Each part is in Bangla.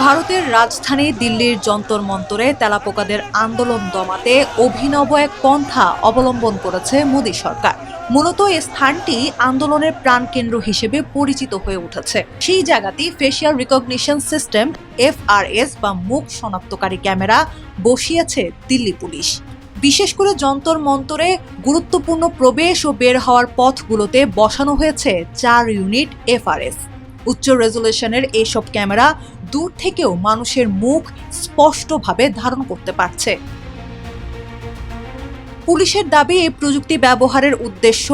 ভারতের রাজধানী দিল্লির যন্তর মন্তরে তেলাপোকাদের আন্দোলন দমাতে অভিনব এক পন্থা অবলম্বন করেছে মোদী সরকার। মূলত এই স্থানটি আন্দোলনের প্রাণকেন্দ্র হিসেবে পরিচিত হয়ে উঠেছে। সেই জায়গাতেই ফেসিয়াল রিকগনিশন সিস্টেম FRS বা মুখ শনাক্তকারী ক্যামেরা বসিয়েছে দিল্লি পুলিশ। বিশেষ করে যন্তর মন্তরে গুরুত্বপূর্ণ প্রবেশ ও বের হওয়ার পথগুলোতে বসানো হয়েছে 4 ইউনিট FRS। উচ্চ রেজলিউশনের এইসব ক্যামেরা দূর থেকেও মানুষের মুখ স্পষ্টভাবে ধারণ করতে পারছে। পুলিশের দাবি, এই প্রযুক্তি ব্যবহারের উদ্দেশ্য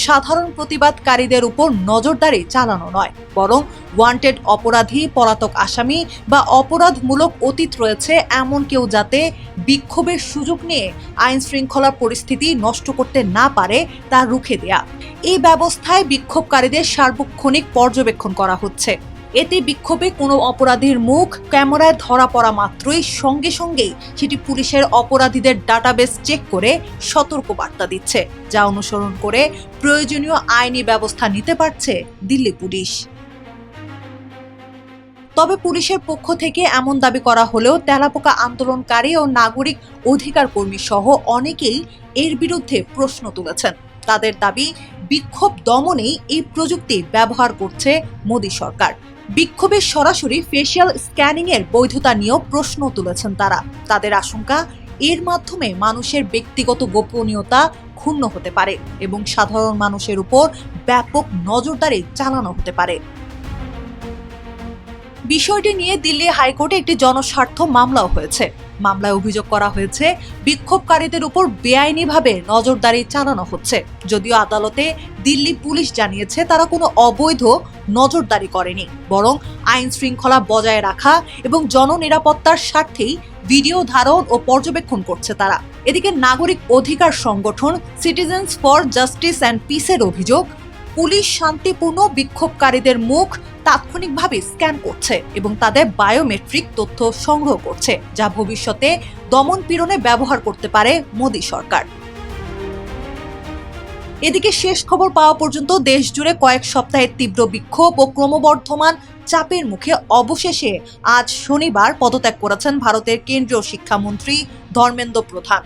সাধারণ প্রতিবাদকারীদের উপর নজরদারি চালানো নয়, বরং ওয়ান্টেড অপরাধী, পলাতক আসামি বা অপরাধমূলক অতীত রয়েছে এমন কেউ যাতে বিক্ষোভের সুযোগ নিয়ে আইন শৃঙ্খলা পরিস্থিতি নষ্ট করতে না পারে তা রুখে দেয়া। এই ব্যবস্থায় বিক্ষোভকারীদের সার্বক্ষণিক পর্যবেক্ষণ করা হচ্ছে। এতে বিক্ষোভে কোনো অপরাধীর মুখ ক্যামেরায় ধরা পড়া মাত্রই সঙ্গে সঙ্গেই সেটি পুলিশের অপরাধীদের ডাটাবেস চেক করে সতর্ক বার্তা দিচ্ছে, যা অনুসরণ করে প্রয়োজনীয় আইনি ব্যবস্থা নিতে পারছে দিল্লি পুলিশ। তবে পুলিশের পক্ষ থেকে এমন দাবি করা হলেও তেলাপোকা আন্দোলনকারী ও নাগরিক অধিকার কর্মী সহ অনেকেই এর বিরুদ্ধে প্রশ্ন তুলেছেন। তাদের দাবি, বিক্ষোভ দমনেই এই প্রযুক্তি ব্যবহার করছে মোদী সরকার। বিক্ষোভের সরাসরি ফেসিয়াল স্ক্যানিং এর বৈধতা নিয়েও প্রশ্ন তুলেছেন তারা। তাদের আশঙ্কা, এর মাধ্যমে মানুষের ব্যক্তিগত গোপনীয়তা ক্ষুণ্ণ হতে পারে এবং সাধারণ মানুষের উপর ব্যাপক নজরদারি চালানো হতে পারে। বিষয়টি নিয়ে দিল্লি হাইকোর্টে একটি জনস্বার্থ মামলাও হয়েছে। মামলায় অভিযোগ করা হয়েছে, বিক্ষোভকারীদের উপর বেআইনিভাবে নজরদারি চালানো হচ্ছে। যদিও আদালতে দিল্লি পুলিশ জানিয়েছে তারা কোনো অবৈধ নজরদারি করেনি, বরং আইন শৃঙ্খলা বজায় রাখা এবং জননিরাপত্তার স্বার্থেই ভিডিও ধারণ ও পর্যবেক্ষণ করছে তারা। এদিকে নাগরিক অধিকার সংগঠন সিটিজেন্স ফর জাস্টিস অ্যান্ড পিসের অভিযোগ, পুলিশ শান্তিপূর্ণ বিক্ষোভকারীদের মুখ তাৎক্ষণিকভাবে স্ক্যান করছে এবং তাদের বায়োমেট্রিক তথ্য সংগ্রহ করছে, যা ভবিষ্যতে দমন পীড়নে ব্যবহার করতে পারে মোদী সরকার। এদিকে শেষ খবর পাওয়া পর্যন্ত দেশ জুড়ে কয়েক সপ্তাহের তীব্র বিক্ষোভ ও ক্রমবর্ধমান চাপের মুখে অবশেষে আজ শনিবার পদত্যাগ করেছেন ভারতের কেন্দ্রীয় শিক্ষামন্ত্রী ধর্মেন্দ্র প্রধান।